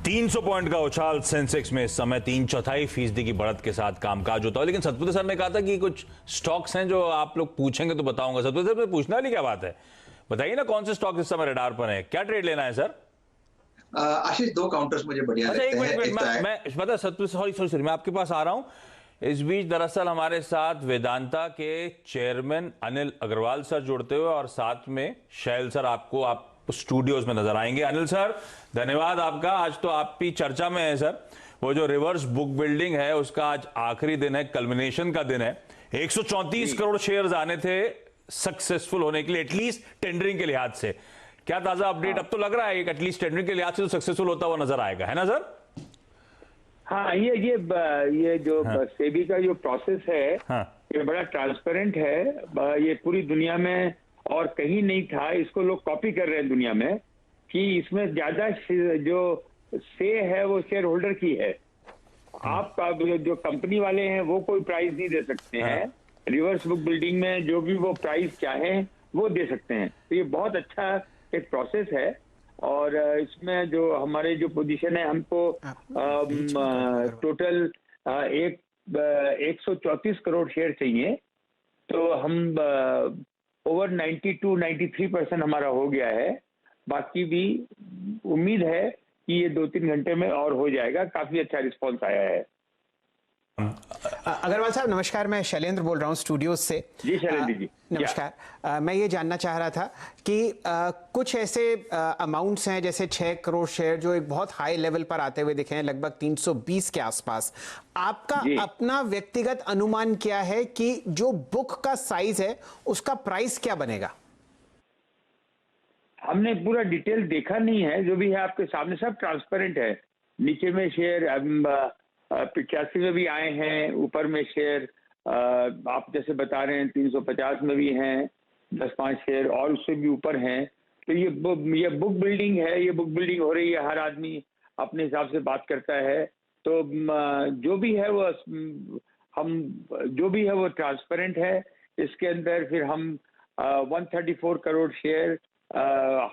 300 point का उछाल Sensex में इस समय 3/4% की बढ़त के साथ कामकाज होता है। लेकिन सतपुत्र सर ने कहा था कि कुछ स्टॉक्स हैं जो आप लोग पूछेंगे तो बताऊंगा। सतपुत्र सर, पूछने वाली क्या बात है, बताइए ना कौन से स्टॉक इस समय रडार पर है, क्या ट्रेड लेना है सर? आशीष, दो काउंटर्स मुझे बढ़िया अच्छा, एक लगते हैं। मिनट, एक तो है मैं पता सतपुत्र, सॉरी सॉरी सॉरी, मैं आपके पास आ रहा हूं। इस बीच दरअसल हमारे साथ वेदांता के चेयरमैन अनिल अग्रवाल सर जुड़ते हुए और साथ में शैल सर आपको आप स्टूडियोज में नजर आएंगे। अनिल सर, धन्यवाद आपका, आज तो आप भी चर्चा में है सर। वो जो रिवर्स बुक बिल्डिंग है उसका आज आखिरी दिन है, कल्मिनेशन का दिन है। 134 करोड़ शेयर्स आने थे सक्सेसफुल होने के लिए, एटलीस्ट टेंडरिंग के लिहाज से। क्या ताजा अपडेट? अब तो लग रहा है कि एटलीस्ट टेंडरिंग के लिहाज से तो सक्सेसफुल होता हुआ नजर आएगा, है ना सर? हाँ, ये जो सेबी का जो प्रोसेस है, ये बड़ा ट्रांसपेरेंट है। ये पूरी दुनिया में और कहीं नहीं था। इसको लोग कॉपी कर रहे हैं दुनिया में कि इसमें ज्यादा जो से है वो शेयर होल्डर की है। आपका जो कंपनी वाले हैं वो कोई प्राइस नहीं दे सकते हैं। रिवर्स बुक बिल्डिंग में जो भी वो प्राइस चाहे वो दे सकते हैं। तो ये बहुत अच्छा एक प्रोसेस है। और इसमें जो हमारे जो पोजीशन है, हमको टोटल 134 करोड़ शेयर चाहिए। तो हम ओवर 92-93% हमारा हो गया है। बाकी भी उम्मीद है कि ये 2-3 घंटे में और हो जाएगा। काफी अच्छा रिस्पॉन्स आया है। अग्रवाल साहब नमस्कार, मैं शैलेंद्र बोल रहा हूँ स्टूडियोज से। जी शैलेंद्र जी, नमस्कार। मैं ये जानना चाह रहा था कि कुछ ऐसे अमाउंट्स हैं जैसे 6 करोड़ शेयर जो एक बहुत हाई लेवल पर आते हुए दिखे हैं, लगभग 320 के आसपास। आपका अपना व्यक्तिगत अनुमान क्या है कि जो बुक का साइज है उसका प्राइस क्या बनेगा? हमने पूरा डिटेल देखा नहीं है। जो भी है आपके सामने सब ट्रांसपेरेंट है। नीचे में शेयर 85 में भी आए हैं, ऊपर में शेयर आप जैसे बता रहे हैं 350 में भी हैं, 10-5 शेयर और उससे भी ऊपर हैं। तो ये बुक बिल्डिंग है, ये बुक बिल्डिंग हो रही है। हर आदमी अपने हिसाब से बात करता है। तो जो भी है वो ट्रांसपेरेंट है। इसके अंदर फिर हम 134 करोड़ शेयर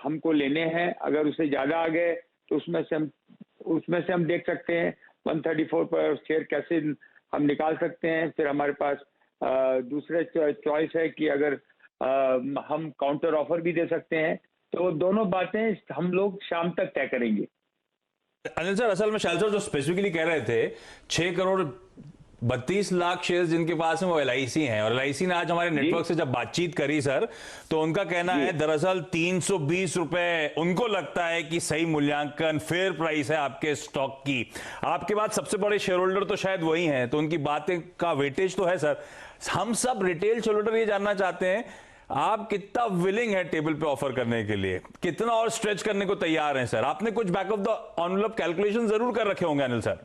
हमको लेने हैं। अगर उससे ज्यादा आ गए तो उसमें से हम देख सकते हैं 134 पर शेयर कैसे हम निकाल सकते हैं। फिर हमारे पास दूसरे चॉइस है कि अगर हम काउंटर ऑफर भी दे सकते हैं। तो दोनों बातें हम लोग शाम तक तय करेंगे। अनिल सर, असल में शैल सर जो स्पेसिफिकली कह रहे थे 6 करोड़ 32 लाख शेयर जिनके पास है वो LIC हैं, और LIC ने आज हमारे नेटवर्क से जब बातचीत करी सर, तो उनका कहना है दरअसल 320 रुपए उनको लगता है कि सही मूल्यांकन, फेयर प्राइस है आपके स्टॉक की। आपके बाद सबसे बड़े शेयर होल्डर तो शायद वही हैं, तो उनकी बातें का वेटेज तो है सर। हम सब रिटेल शेयर होल्डर ये जानना चाहते हैं आप कितना विलिंग है टेबल पे ऑफर करने के लिए, कितना और स्ट्रेच करने को तैयार हैं सर? आपने कुछ back of the envelope calculation जरूर कर रखे होंगे अनिल सर।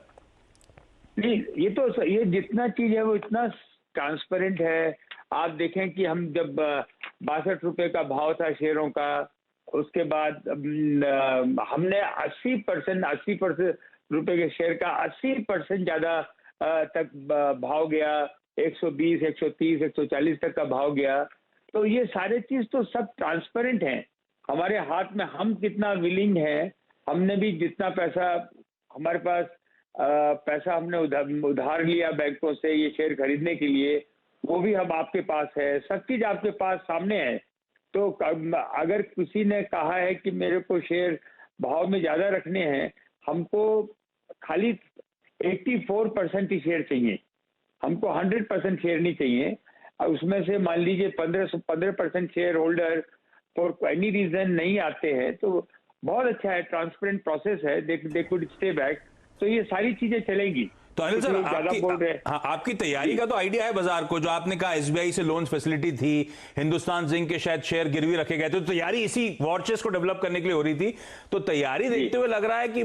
नहीं, ये जितना चीज है वो इतना ट्रांसपेरेंट है। आप देखें कि हम जब 62 रुपए का भाव था शेयरों का, उसके बाद हमने 80% रुपए के शेयर का 80% ज्यादा तक भाव गया। 120, 130, 140 तक का भाव गया। तो ये सारे चीज तो सब ट्रांसपेरेंट है हमारे हाथ में। हम कितना विलिंग है, हमने भी जितना पैसा हमारे पास पैसा हमने उधार लिया बैंकों से ये शेयर खरीदने के लिए, वो भी हम आपके पास है। सब चीज आपके पास सामने है। तो अगर किसी ने कहा है कि मेरे को शेयर भाव में ज्यादा रखने हैं, हमको खाली 84% ही शेयर चाहिए। हमको 100% शेयर नहीं चाहिए। उसमें से मान लीजिए 15% share holder for any reason नहीं आते हैं, तो बहुत अच्छा है, ट्रांसपेरेंट प्रोसेस है। They could stay back. तो ये सारी चीजें चलेंगी। तो अनिल सर, आपकी तैयारी का तो आइडिया है बाजार को, जो आपने कहा SBI से लोन फैसिलिटी थी, हिंदुस्तान जिंक के शायद शेयर गिरवी रखे गए थे, तो तैयारी इसी वॉर चेस्ट को डेवलप करने के लिए हो रही थी। तो तैयारी देखते हुए लग रहा है कि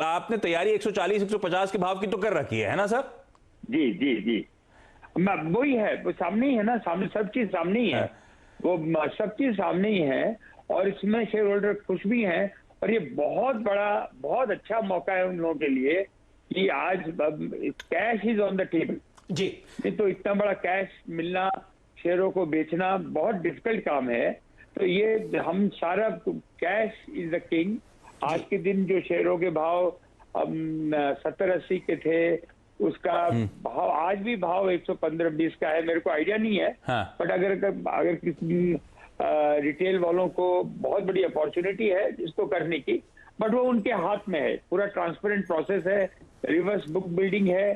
आपने तैयारी 140-150 के भाव की तो कर रखी है ना सर? जी जी जी, वही है, वो सामने ही है ना, सामने सब चीज सामने ही है। वो सब चीज सामने ही है और इसमें शेयर होल्डर खुश भी हैं। और ये बहुत अच्छा मौका है उन लोगों के लिए कि आज cash is on the table जी। नहीं तो इतना बड़ा कैश मिलना, शेयरों को बेचना बहुत डिफिकल्ट काम है। तो ये हम सारा कैश इज द किंग। आज के दिन जो शेयरों के भाव 70-80 के थे, उसका भाव आज भी भाव 115-20 का है, मेरे को आइडिया नहीं है। हाँ। बट अगर किसी रिटेल वालों को बहुत बड़ी अपॉर्चुनिटी है इसको करने की, बट वो उनके हाथ में है, पूरा ट्रांसपेरेंट प्रोसेस है, रिवर्स बुक बिल्डिंग है।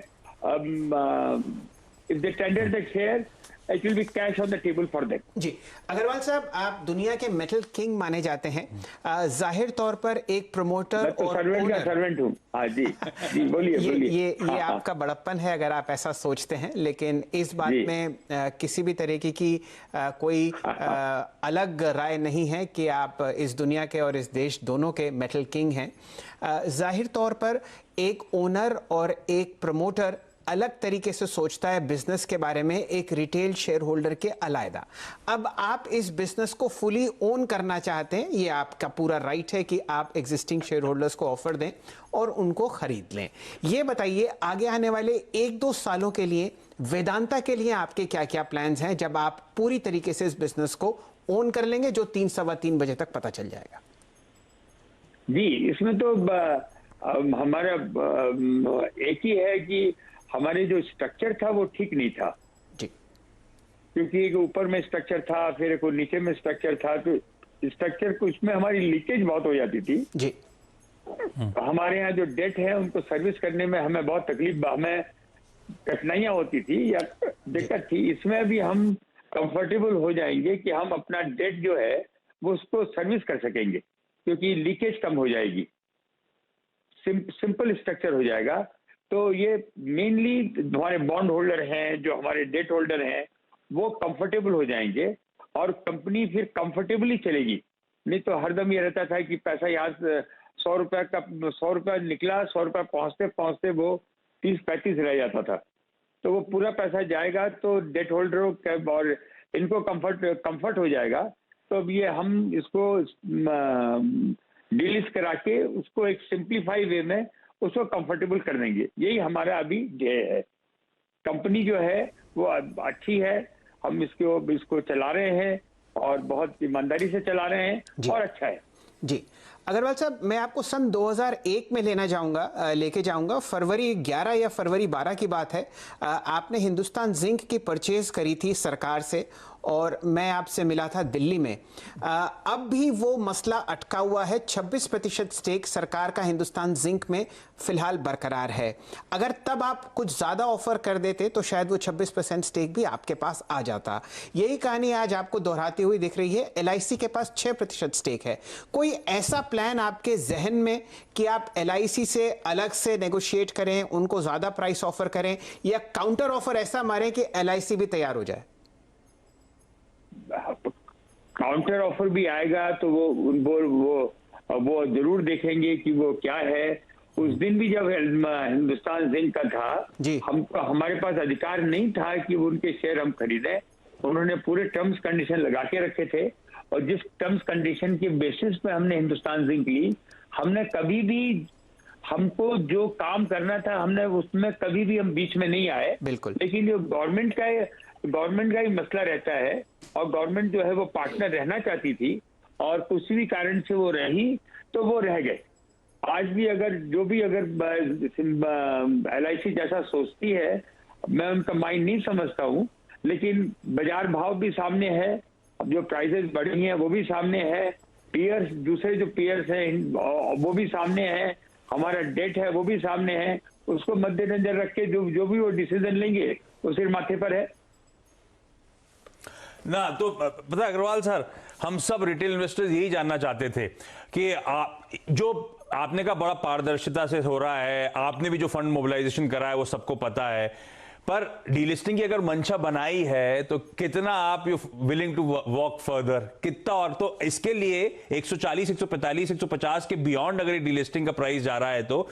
If they tender the share, it will be cash on the table for them. जी अग्रवाल साहब, आप दुनिया के मेटल किंग माने जाते हैं। जाहिर तौर पर एक प्रमोटर मैं तो और सर्वेंट का सर्वेंट हूँ। हाँ जी, जी बोलिए बोलिए। ये आपका बड़प्पन है अगर आप ऐसा सोचते हैं, लेकिन इस बात में किसी भी तरीके की कोई अलग राय नहीं है कि आप इस दुनिया के और इस देश दोनों के मेटल किंग हैं। जाहिर तौर पर एक ओनर और एक प्रमोटर अलग तरीके से सोचता है बिजनेस के बारे में, एक रिटेल शेयर होल्डर के अलायदा। अब आप इस बिजनेस को फुली ओन करना चाहते हैं, ये आपका पूरा राइट है कि आप एग्जिस्टिंग शेयर होल्डर्स को ऑफर दें और उनको खरीद लें। ये बताइए आगे आने वाले 1-2 सालों के लिए वेदांता के लिए आपके क्या क्या प्लान्स हैं, जब आप पूरी तरीके से इस बिजनेस को ओन कर लेंगे, जो 3-3:15 बजे तक पता चल जाएगा? जी, इसमें तो हमारा एक ही है कि हमारे जो स्ट्रक्चर था वो ठीक नहीं था जी, क्योंकि एक ऊपर में स्ट्रक्चर था, फिर एक नीचे में स्ट्रक्चर था, तो स्ट्रक्चर को उसमें हमारी लीकेज बहुत हो जाती थी जी। हमारे यहाँ जो डेट है उनको सर्विस करने में हमें बहुत तकलीफ, हमें कठिनाइयां होती थी या दिक्कत थी। इसमें भी हम कंफर्टेबल हो जाएंगे कि हम अपना डेट जो है वो उसको सर्विस कर सकेंगे, क्योंकि लीकेज कम हो जाएगी, सिंपल स्ट्रक्चर हो जाएगा। तो ये मेनली हमारे बॉन्ड होल्डर हैं, जो हमारे डेट होल्डर हैं, वो कंफर्टेबल हो जाएंगे और कंपनी फिर कंफर्टेबली चलेगी। नहीं तो हरदम ये रहता था कि पैसा यहाँ 100 रुपया निकला, 100 रुपया पहुंचते पहुंचते वो 30-35 रह जाता था, तो वो पूरा पैसा जाएगा, तो डेट होल्डरों और इनको कंफर्ट हो जाएगा। तो अब ये हम इसको डीलिस्ट करा के उसको एक सिंप्लीफाई वे में उसको कंफर्टेबल कर देंगे, यही हमारा अभी ध्येय है। कंपनी जो है वो अच्छी है, हम इसको चला रहे हैं और बहुत ईमानदारी से चला रहे हैं और अच्छा है। जी अग्रवाल साहब, मैं आपको सन 2001 में लेके जाऊंगा। फरवरी 11 या फरवरी 12 की बात है। आपने हिंदुस्तान जिंक की परचेज करी थी सरकार से और मैं आपसे मिला था दिल्ली में। अब भी वो मसला अटका हुआ है। 26% स्टेक सरकार का हिंदुस्तान जिंक में फिलहाल बरकरार है। अगर तब आप कुछ ज्यादा ऑफर कर देते तो शायद वो 26% स्टेक भी आपके पास आ जाता। यही कहानी आज आपको दोहराती हुई दिख रही है। LIC के पास 6% स्टेक है। कोई ऐसा प्लान आपके जहन में कि आप LIC से अलग से नेगोशिएट करें, उनको ज्यादा प्राइस ऑफर करें, या काउंटर ऑफर ऐसा मारें कि LIC भी तैयार हो जाए? काउंटर ऑफर भी आएगा तो वो जरूर देखेंगे कि वो क्या है। उस दिन भी जब हिंदुस्तान जिंक का था, हमारे पास अधिकार नहीं था कि उनके शेयर हम खरीदें। उन्होंने पूरे टर्म्स कंडीशन लगा के रखे थे और जिस टर्म्स कंडीशन के बेसिस पे हमने हिंदुस्तान जिंक ली, हमने कभी भी, हमको जो काम करना था हमने उसमें कभी भी हम बीच में नहीं आए। बिल्कुल। लेकिन जो गवर्नमेंट का ही मसला रहता है और गवर्नमेंट जो है वो पार्टनर रहना चाहती थी और किसी भी कारण से वो रही तो वो रह गए। आज भी अगर LIC जैसा सोचती है, मैं उनका माइंड नहीं समझता हूँ, लेकिन बाजार भाव भी सामने है, अब जो प्राइसेस बढ़ी हैं वो भी सामने है, दूसरे जो पीयर्स हैं वो भी सामने है, हमारा डेट है वो भी सामने है। उसको मद्देनजर रख के जो भी वो डिसीजन लेंगे वो सिर माथे पर है ना। तो पता अग्रवाल सर, हम सब रिटेल इन्वेस्टर्स यही जानना चाहते थे कि जो आपने कहा बड़ा पारदर्शिता से हो रहा है, आपने भी जो फंड मोबिलाइजेशन करा है वो सबको पता है, पर डीलिस्टिंग की अगर मंशा बनाई है तो कितना आप you willing to walk further, कितना? और तो इसके लिए 140, 145, 150 के बियॉन्ड अगर डीलिस्टिंग का प्राइस जा रहा है तो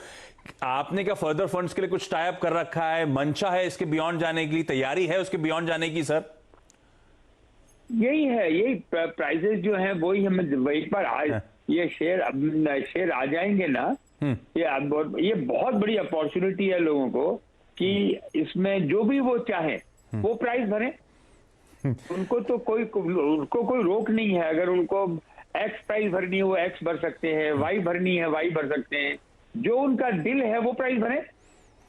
आपने क्या फर्दर फंड्स के लिए कुछ टाई अप कर रखा है? मंशा है इसके बियॉन्ड जाने के लिए, तैयारी है उसके बियॉन्ड जाने की? सर यही प्राइसेस जो हैं वही हमें एक बार ये शेयर आ जाएंगे ना, ये बहुत बड़ी अपॉर्चुनिटी है लोगों को कि इसमें जो भी वो चाहे वो प्राइस भरें। उनको कोई रोक नहीं है। अगर उनको X प्राइस भरनी है वो X भर सकते हैं, Y भरनी है Y भर सकते हैं। जो उनका दिल है वो प्राइस बने।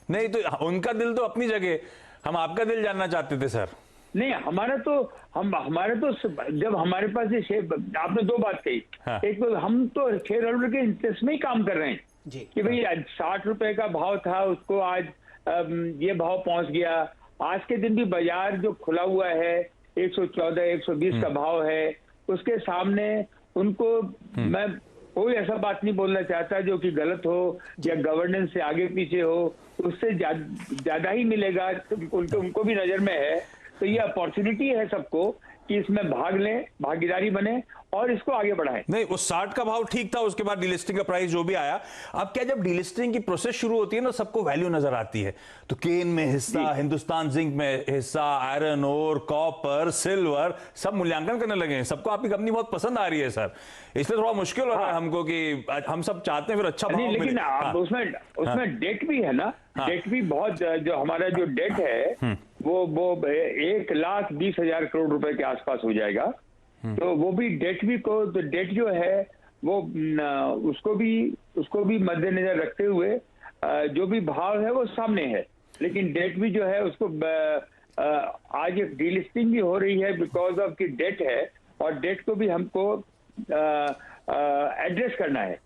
नहीं तो उनका दिल तो अपनी जगह, हम आपका दिल जानना चाहते थे सर। नहीं, हमारा तो जब हमारे पास ये शेयर, आपने दो बात कही। हाँ। एक तो हम तो शेयर होल्डर के इंटरेस्ट में ही काम कर रहे हैं जी। कि भाई 60 रुपए का भाव था, उसको आज ये भाव पहुंच गया। आज के दिन भी बाजार जो खुला हुआ है 114 120 का भाव है, उसके सामने उनको मैं कोई ऐसा बात नहीं बोलना चाहता जो कि गलत हो या गवर्नेंस से आगे पीछे हो, उससे ज्यादा ही मिलेगा, उनको भी नजर में है। तो ये अपॉर्चुनिटी है सबको कि इसमें भाग लें, भागीदारी बने और इसको आगे बढ़ाएं। नहीं, उस 60 का भाव ठीक था, उसके बाद डीलिस्टिंग का प्राइस जो भी आया। अब क्या, जब डीलिस्टिंग की प्रोसेस शुरू होती है ना, सबको वैल्यू नजर आती है। तो केन में हिस्सा, हिंदुस्तान जिंक में हिस्सा, आयरन ओर, कॉपर, सिल्वर, सब मूल्यांकन करने लगे हैं। सबको आपकी कंपनी बहुत पसंद आ रही है सर, इसलिए थोड़ा मुश्किल हो रहा है हमको कि हम सब चाहते हैं फिर अच्छा भाव नहीं, लेकिन मिले। उसमें डेट भी है ना। डेट भी बहुत, जो हमारा जो डेट है वो 1,20,000 करोड़ रुपए के आसपास हो जाएगा। तो वो भी डेट जो है वो उसको भी मद्देनजर रखते हुए जो भी भाव है वो सामने है। लेकिन डेट भी जो है उसको आज एक डीलिस्टिंग भी हो रही है बिकॉज ऑफ की डेट है, और डेट को भी हमको एड्रेस करना है।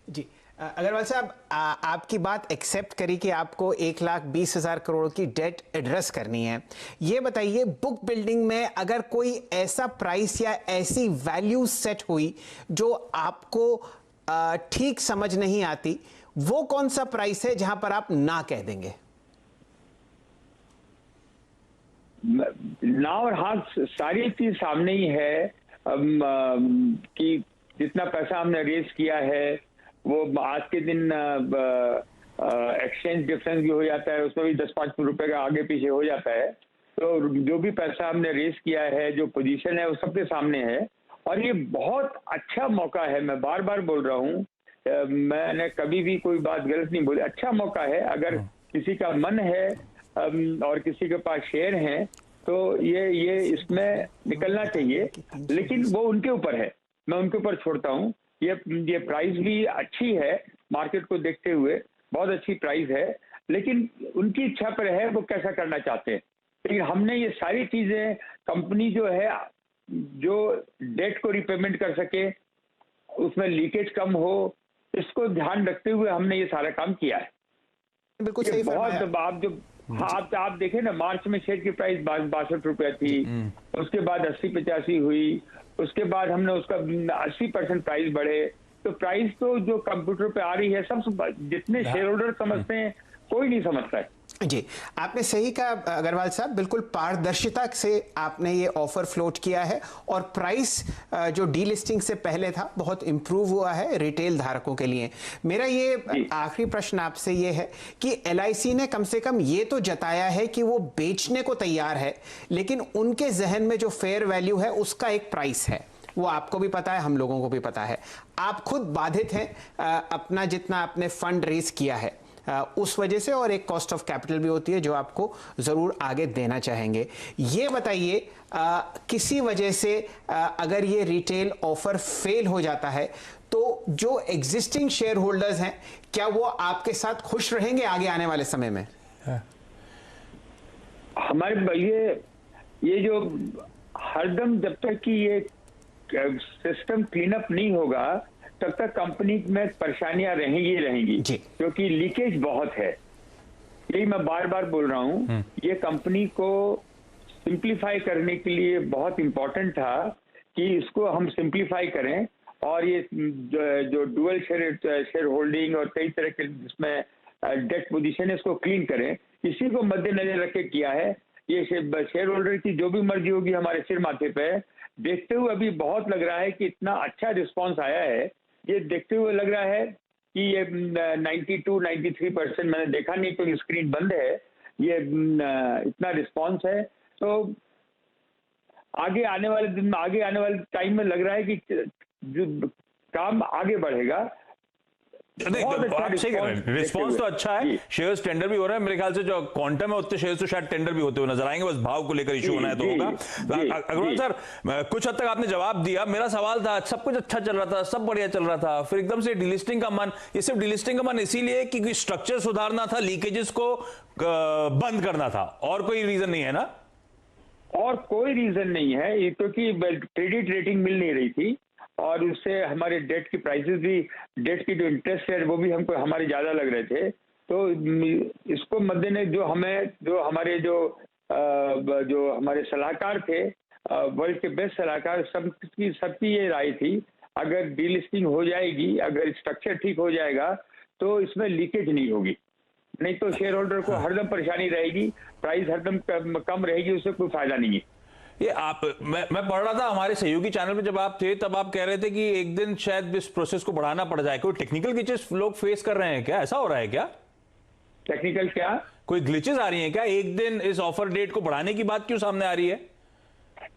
जी अग्रवाल साहब, आपकी बात एक्सेप्ट करी कि आपको 1,20,000 करोड़ की डेट एड्रेस करनी है। ये बताइए, बुक बिल्डिंग में अगर कोई ऐसा प्राइस या ऐसी वैल्यू सेट हुई जो आपको ठीक समझ नहीं आती, वो कौन सा प्राइस है जहां पर आप ना कह देंगे? ना और हाँ, सारी चीज सामने ही है कि जितना पैसा हमने रेज किया है वो आज के दिन एक्सचेंज डिफरेंस भी हो जाता है, उसमें भी 10-5 रुपए का आगे पीछे हो जाता है। तो जो भी पैसा हमने रेज किया है, जो पोजीशन है, वो सबके सामने है। और ये बहुत अच्छा मौका है, मैं बार बार बोल रहा हूँ, मैंने कभी भी कोई बात गलत नहीं बोली। अच्छा मौका है, अगर किसी का मन है और किसी के पास शेयर हैं तो ये इसमें निकलना चाहिए। लेकिन वो उनके ऊपर है, मैं उनके ऊपर छोड़ता हूँ। ये प्राइस भी अच्छी है, मार्केट को देखते हुए बहुत अच्छी प्राइस है, लेकिन उनकी इच्छा पर है वो कैसा करना चाहते हैं। लेकिन हमने ये सारी चीजें, कंपनी जो है जो डेट को रिपेमेंट कर सके, उसमें लीकेज कम हो, इसको ध्यान रखते हुए हमने ये सारा काम किया है। बिल्कुल सही बहुत आप देखें ना, मार्च में शेयर की प्राइस 62 रुपया थी, उसके बाद 80-85 हुई, उसके बाद हमने उसका 80% प्राइस बढ़े। तो प्राइस तो जो कंप्यूटर पे आ रही है, सब जितने शेयर होल्डर समझते हैं, कोई नहीं समझता है। जी, आपने सही कहा अग्रवाल साहब, बिल्कुल पारदर्शिता से आपने ये ऑफर फ्लोट किया है और प्राइस जो डीलिस्टिंग से पहले था बहुत इंप्रूव हुआ है रिटेल धारकों के लिए। मेरा ये आखिरी प्रश्न आपसे ये है कि LIC ने कम से कम ये तो जताया है कि वो बेचने को तैयार है, लेकिन उनके जहन में जो फेयर वैल्यू है उसका एक प्राइस है, वो आपको भी पता है, हम लोगों को भी पता है। आप खुद बाधित हैं अपना जितना आपने फंड रेज किया है उस वजह से, और एक कॉस्ट ऑफ कैपिटल भी होती है जो आपको जरूर आगे देना चाहेंगे। ये बताइए, किसी वजह से अगर ये रिटेल ऑफर फेल हो जाता है तो जो एग्जिस्टिंग शेयर होल्डर्स हैं, क्या वो आपके साथ खुश रहेंगे आगे आने वाले समय में? हमारे ये जो हरदम जब तक कि ये सिस्टम क्लीन अप नहीं होगा तब तक कंपनी में परेशानियां रहेंगी, क्योंकि लीकेज बहुत है। यही मैं बार बार बोल रहा हूँ, ये कंपनी को सिंप्लीफाई करने के लिए बहुत इंपॉर्टेंट था कि इसको हम सिंप्लीफाई करें, और ये जो डुअल शेयर होल्डिंग और कई तरह के जिसमें डेट पोजीशन है, इसको क्लीन करें। इसी को मद्देनजर रख के किया है। ये शेयर होल्डर की जो भी मर्जी होगी हमारे सिर माथे पे, देखते हुए अभी बहुत लग रहा है कि इतना अच्छा रिस्पॉन्स आया है। ये देखते हुए लग रहा है कि ये 92-93%, मैंने देखा नहीं तो स्क्रीन बंद है, ये इतना रिस्पॉन्स है। तो आगे आने वाले टाइम में लग रहा है कि जो काम आगे बढ़ेगा। आप सही कह रहे हैं, रिस्पॉन्स तो अच्छा है, शेयर्स टेंडर भी हो रहे हैं, मेरे ख्याल से जो क्वांटम है उतने शेयर्स तो शायद टेंडर भी होते हुए नजर आएंगे, बस भाव को लेकर इशू होना है तो होगा। अग्रवाल सर, कुछ हद तक आपने जवाब दिया, मेरा सवाल था सब कुछ अच्छा चल रहा था, सब बढ़िया चल रहा था, फिर एकदम से डीलिस्टिंग का मन, ये सिर्फ डीलिस्टिंग का मन इसीलिए कि स्ट्रक्चर सुधारना था, लीकेजेस को बंद करना था, और कोई रीजन नहीं है ना? और कोई रीजन नहीं है, ये क्योंकि क्रेडिट रेटिंग मिल नहीं रही थी और उससे हमारे डेट की प्राइसेस भी, डेट की जो इंटरेस्ट है वो भी हमको हमारे ज्यादा लग रहे थे। तो इसको मद्देनजर जो हमारे सलाहकार थे, वर्ल्ड के बेस्ट सलाहकार, सबकी ये राय थी, अगर डीलिस्टिंग हो जाएगी, अगर स्ट्रक्चर ठीक हो जाएगा तो इसमें लीकेज नहीं होगी, नहीं तो शेयर होल्डर को हरदम परेशानी रहेगी, प्राइस हरदम कम रहेगी, उससे कोई फायदा नहीं है। ये मैं पढ़ रहा था हमारे सहयोगी चैनल पे, जब आप थे तब आप कह रहे थे कि एक दिन शायद इस प्रोसेस को बढ़ाना पड़ जाए, कोई टेक्निकल ग्लिचेस लोग फेस कर रहे हैं क्या? ऐसा हो रहा है क्या? टेक्निकल क्या? कोई ग्लिचेस आ रही हैं क्या? एक दिन इस ऑफर डेट को बढ़ाने की बात क्यों सामने आ रही है?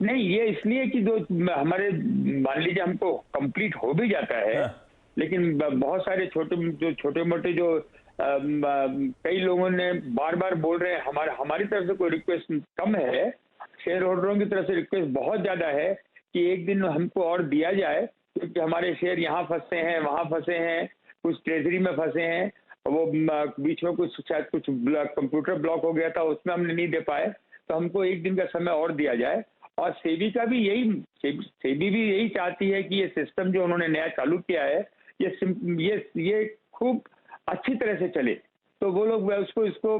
नहीं, ये इसलिए कि जो हमारे, मान लीजिए हमको कंप्लीट हो भी जाता है, लेकिन बहुत सारे छोटे मोटे जो कई लोगों ने बार बार बोल रहे हैं, हमारी तरफ से कोई रिक्वेस्ट कम है, शेयर होल्डरों की तरफ से रिक्वेस्ट बहुत ज्यादा है कि एक दिन हमको और दिया जाए, क्योंकि हमारे शेयर यहाँ फंसे हैं, वहां फंसे हैं, कुछ ट्रेजरी में फंसे हैं, वो बीच में शायद कुछ कंप्यूटर ब्लॉक हो गया था, उसमें हमने नहीं दे पाए, तो हमको एक दिन का समय और दिया जाए। और सेबी भी यही चाहती है कि ये सिस्टम जो उन्होंने नया चालू किया है, ये खूब अच्छी तरह से चले, तो वो लोग इसको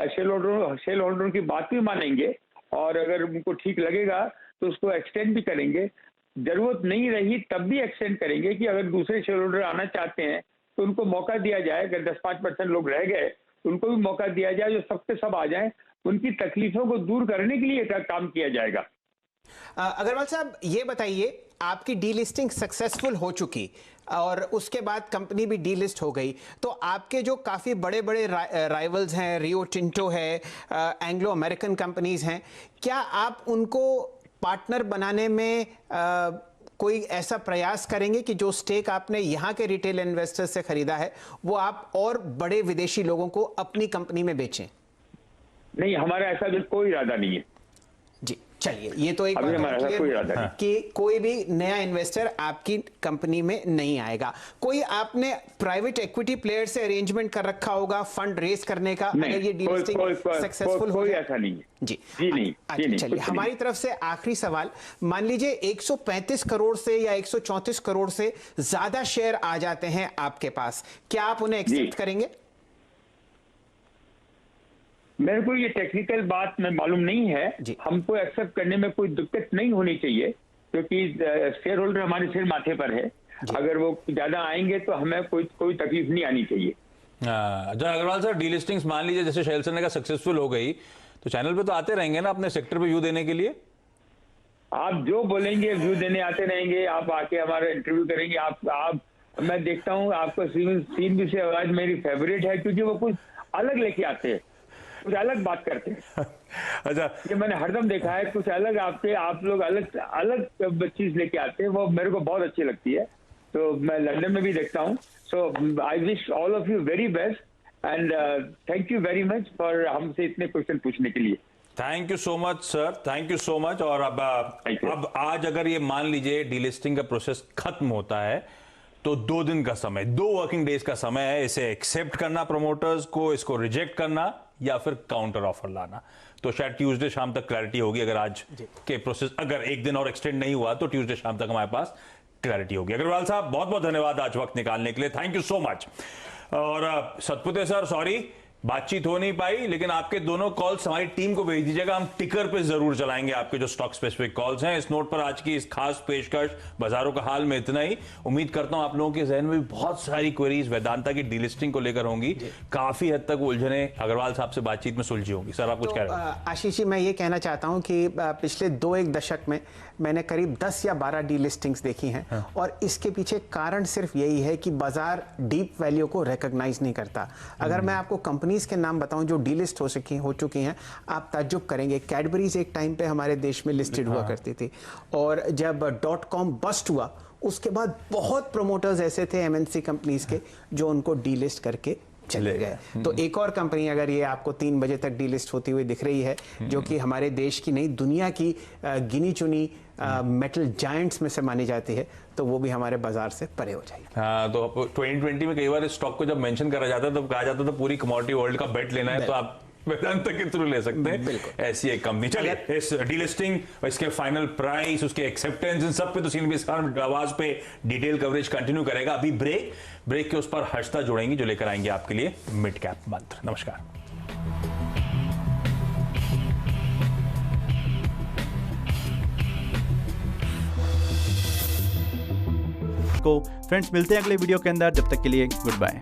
शेयर होल्डरों की बात भी मानेंगे, और अगर उनको ठीक लगेगा तो उसको एक्सटेंड भी करेंगे, जरूरत नहीं रही तब भी एक्सटेंड करेंगे कि अगर दूसरे शेयर होल्डर आना चाहते हैं तो उनको मौका दिया जाए, अगर 10-5% लोग रह गए तो उनको भी मौका दिया जाए, जो सबके सब आ जाएं, उनकी तकलीफों को दूर करने के लिए काम किया जाएगा। अग्रवाल साहब, ये बताइए, आपकी डीलिस्टिंग सक्सेसफुल हो चुकी और उसके बाद कंपनी भी डीलिस्ट हो गई, तो आपके जो काफ़ी बड़े बड़े राइवल्स हैं, रियो टिंटो है, एंग्लो अमेरिकन कंपनीज हैं, क्या आप उनको पार्टनर बनाने में कोई ऐसा प्रयास करेंगे कि जो स्टेक आपने यहाँ के रिटेल इन्वेस्टर से खरीदा है वो आप और बड़े विदेशी लोगों को अपनी कंपनी में बेचें? नहीं, हमारा ऐसा कोई इरादा नहीं है जी। चलिए, ये तो एक बात कि कोई भी नया इन्वेस्टर आपकी कंपनी में नहीं आएगा। कोई आपने प्राइवेट इक्विटी प्लेयर से अरेंजमेंट कर रखा होगा फंड रेज करने का, अगर ये डीलिस्टिंग सक्सेसफुल हो जाए? ऐसा नहीं है जी नहीं। चलिए, हमारी तरफ से आखिरी सवाल, मान लीजिए 135 करोड़ से या 134 करोड़ से ज्यादा शेयर आ जाते हैं आपके पास, क्या आप उन्हें एक्सेप्ट करेंगे? मेरे को ये टेक्निकल बात में मालूम नहीं है, हमको एक्सेप्ट करने में कोई दिक्कत नहीं होनी चाहिए, क्योंकि शेयर होल्डर हमारे सिर माथे पर है, अगर वो ज्यादा आएंगे तो हमें कोई तकलीफ नहीं आनी चाहिए। अग्रवाल सर, डीलिस्टिंग्स मान लीजिए जैसे शेयरसन का सक्सेसफुल हो गई तो चैनल पे तो आते रहेंगे ना अपने सेक्टर पे व्यू देने के लिए? आप जो बोलेंगे व्यू देने आते रहेंगे, आप आके हमारा इंटरव्यू करेंगे। आप मैं देखता हूँ आपका सीन से आवाज मेरी फेवरेट है, क्योंकि वो कुछ अलग लेके आते हैं, कुछ अलग बात करते हैं। अच्छा, ये मैंने हरदम देखा है, कुछ अलग आप लोग अलग चीज लेके आते हैं, वो मेरे को बहुत अच्छी लगती है, तो मैं लंदन में भी देखता हूँ। So I wish all of you very best and thank you very much for हमसे इतने क्वेश्चन पूछने के लिए। Thank you so much sir, thank you so much. और अब आज अगर ये मान लीजिए डीलिस्टिंग का प्रोसेस खत्म होता है तो 2 दिन का समय, 2 वर्किंग डेज का समय है इसे एक्सेप्ट करना प्रमोटर्स को, इसको रिजेक्ट करना या फिर काउंटर ऑफर लाना। तो शायद ट्यूसडे शाम तक क्लैरिटी होगी। अगर आज के प्रोसेस अगर एक दिन और एक्सटेंड नहीं हुआ तो ट्यूसडे शाम तक हमारे पास क्लैरिटी होगी। अग्रवाल साहब, बहुत बहुत धन्यवाद आज वक्त निकालने के लिए, थैंक यू सो मच। और सतपुते सर, सॉरी बातचीत हो नहीं पाई, लेकिन आपके दोनों कॉल्स हमारी टीम को भेज दीजिएगा, हम टिकर पे जरूर चलाएंगे आपके जो स्टॉक स्पेसिफिक कॉल्स हैं। इस नोट पर आज की इस खास पेशकश बाजारों का हाल में इतना ही। उम्मीद करता हूं आप लोगों के जहन में भी बहुत सारी क्वेरीज वेदांता की डीलिस्टिंग को लेकर होंगी, काफी हद तक उलझने अग्रवाल साहब से बातचीत में सुलझी होंगी। सर, आप कुछ कह रहे हैं? आशीष जी, मैं ये कहना चाहता हूं कि पिछले 2-1 दशक में मैंने करीब 10 या 12 डीलिस्टिंग्स देखी हैं, और इसके पीछे कारण सिर्फ यही है कि बाजार डीप वैल्यू को रिकॉग्नाइज नहीं करता। अगर मैं आपको कंपनीज के नाम बताऊं जो डीलिस्ट हो चुकी हैं, आप ताज्जुब करेंगे। कैडबरीज एक टाइम पे हमारे देश में लिस्टेड हुआ करती थी, और जब .com बस्ट हुआ उसके बाद बहुत प्रोमोटर्स ऐसे थे एमएनसी कंपनीज के जो उनको डीलिस्ट करके चले गए। तो एक और कंपनी अगर ये आपको 3 बजे तक डीलिस्ट होती हुई दिख रही है, जो कि हमारे देश की नहीं दुनिया की गिनी चुनी मेटल जायंट्स में से मानी जाती है, तो वो भी हमारे बाजार से परे हो जाएगी। हाँ, तो 2020 में कई बार इस स्टॉक को जब मेंशन करा जाता है तो कहा जाता था पूरी कमोडिटी वर्ल्ड का बेट लेना है तो आप वेदांता के थ्रू ले सकते हैं, ऐसी एक कंपनी। चलिए इस डीलिस्टिंग, इसके फाइनल प्राइस, उसके एक्सेप्टेंस, इन सब पे तो CNBC आवाज पे डिटेल कवरेज कंटिन्यू करेगा। अभी ब्रेक के उस पर हर्षदा जुड़ेंगी जो लेकर आएंगे आपके लिए मिड कैप मंत्र। नमस्कार। फ्रेंड्स मिलते हैं अगले वीडियो के अंदर, जब तक के लिए गुड बाय।